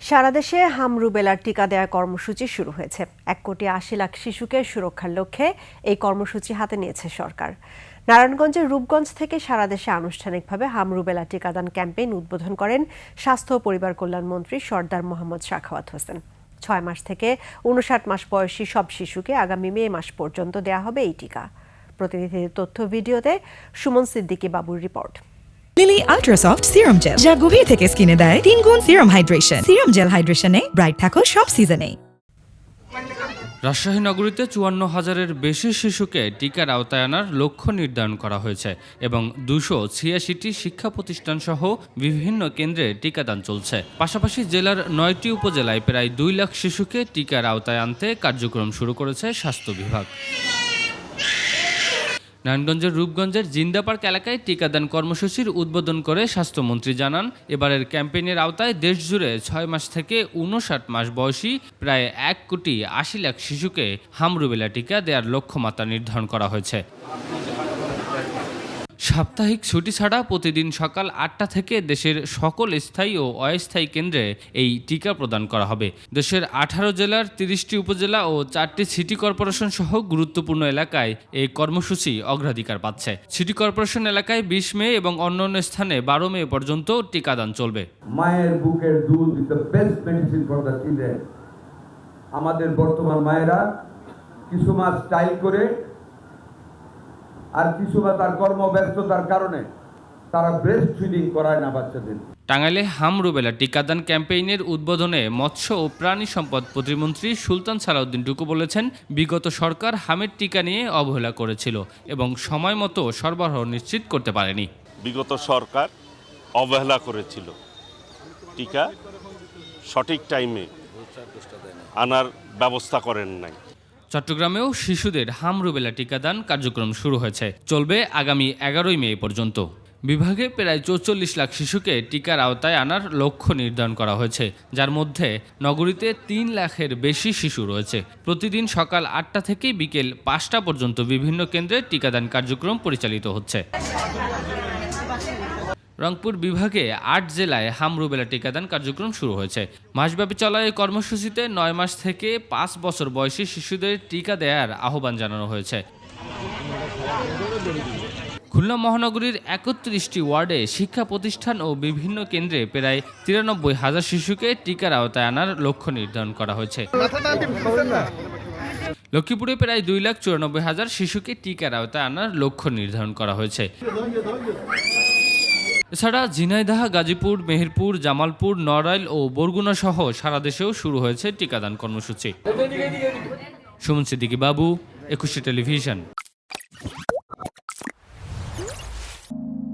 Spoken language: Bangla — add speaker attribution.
Speaker 1: সারা দেশে হাম-রুবেলার টিকা দেওয়ার কর্মসূচি শুরু হয়েছে। 1,80,00,000 শিশুকে সুরক্ষার লক্ষ্যে এই কর্মসূচি হাতে নিয়েছে সরকার। নারায়ণগঞ্জের রূপগঞ্জ থেকে সারা দেশে আনুষ্ঠানিকভাবে হাম-রুবেলা টিকাদান ক্যাম্পেইন উদ্বোধন করেন স্বাস্থ্য ও পরিবার কল্যাণ মন্ত্রী সরদার মোহাম্মদ সাখাওয়াত হোসেন। 6 মাস থেকে 59 মাস বয়সী সব শিশুকে আগামী মে মাস পর্যন্ত দেয়া হবে এই টিকা। প্রতিনিধিদের তথ্য ভিডিওতে সুমন সিদ্দিকী বাবুর report.
Speaker 2: Lily ultrasoft serum gel, যা গভীর থেকে স্কিনে দেয় 3 গুণ সিরাম হাইড্রেশন। সিরাম জেল হাইড্রেশনে ব্রাইট থাকো সব সিজনে।
Speaker 3: রাজশাহী নগরীতে 54,000-এর বেশি শিশুকে টিকার আওতায় আনার লক্ষ্য নির্ধারণ করা হয়েছে এবং 286টি শিক্ষা প্রতিষ্ঠান সহ বিভিন্ন কেন্দ্রে টিকাদান চলছে। পাশাপাশি জেলার 9টি উপজেলায় প্রায় 2 লাখ শিশুকে টিকার আওতায় আনতে কার্যক্রম শুরু করেছে স্বাস্থ্য বিভাগ। নারায়ণগঞ্জের রূপগঞ্জের জিন্দা পার্ক এলাকায় টিকাদান কর্মসূচির উদ্বোধন করে স্বাস্থ্যমন্ত্রী জানান, এবারের ক্যাম্পেইনের আওতায় দেশজুড়ে 6 মাস থেকে 59 মাস বয়সী প্রায় 1,80,00,000 শিশুকে হাম-রুবেলা টিকা দেওয়ার লক্ষ্যমাত্রা নির্ধারণ করা হয়েছে। সাপ্তাহিক ছুটি ছাড়া প্রতিদিন সকাল 8টা থেকে দেশের সকল স্থায়ী ও অস্থায়ী কেন্দ্রে এই টিকা প্রদান করা হবে। দেশের 18 জেলার 30টি উপজেলা ও 4টি সিটি কর্পোরেশন সহ গুরুত্বপূর্ণ এলাকায় এই কর্মসূচি অগ্রাধিকার পাচ্ছে। সিটি কর্পোরেশন এলাকায় 20 মে এবং অন্যান্য স্থানে 12 মে পর্যন্ত টিকাদান চলবে।
Speaker 4: মায়ের বুকের দুধ is the best medicine for the children. আমাদের বর্তমান মায়েরা কিছু মাস স্টাইল করে আর কিছু বা তার কর্মব্যস্ততার কারণে তারা ব্রেস্ট ফিডিং করায় না বাচ্চাদের।
Speaker 3: টাঙ্গাইলে হাম-রুবেলা টিকাদান ক্যাম্পেইনের উদ্বোধনে মৎস্য ও প্রাণী সম্পদ প্রতিমন্ত্রী সুলতান সালাউদ্দিন টুকু বলেছেন, বিগত সরকার হামের টিকা নিয়ে অবহেলা করেছিল এবং সময় মতো সরবরাহ নিশ্চিত করতে পারেনি।
Speaker 5: বিগত সরকার অবহেলা করেছিল, টিকা সঠিক টাইমে আনার ব্যবস্থা করেন নাই।
Speaker 3: চট্টগ্রামেও শিশুদের হাম-রুবেলা টিকাদান কার্যক্রম শুরু হয়েছে, চলবে আগামী 11 মে পর্যন্ত। বিভাগে প্রায় 44 লাখ শিশুকে টিকার আওতায় আনার লক্ষ্য নির্ধারণ করা হয়েছে, যার মধ্যে নগরীতে 3 লাখের বেশি শিশু রয়েছে। প্রতিদিন সকাল 8টা থেকে বিকেল 5টা পর্যন্ত বিভিন্ন কেন্দ্রে টিকাদান কার্যক্রম পরিচালিত হচ্ছে। রংপুর বিভাগে 8 জেলায় হাম-রুবেলা টিকাদান কার্যক্রম শুরু হয়েছে। মাসব্যাপী চলা এই কর্মসূচিতে 9 মাস থেকে 5 বছর বয়সী শিশুদের টিকা দেওয়ার আহ্বান জানানো হয়েছে। খুলনা মহানগরীর 31টি ওয়ার্ডে শিক্ষা প্রতিষ্ঠান ও বিভিন্ন কেন্দ্রে প্রায় 93,000 শিশুকে টিকার আওতায় আনার লক্ষ্য নির্ধারণ করা হয়েছে। লক্ষ্মীপুরে প্রায় 2,94,000 শিশুকে টিকার আওতায় আনার লক্ষ্য নির্ধারণ করা হয়েছে। এছাড়া ঝিনাইদহ, গাজীপুর, মেহেরপুর, জামালপুর, নড়াইল ও বরগুনা সহ সারা দেশেও শুরু হয়েছে টিকাদান কর্মসূচি। সুমন সিদ্দিকী বাবু, 21 টেলিভিশন।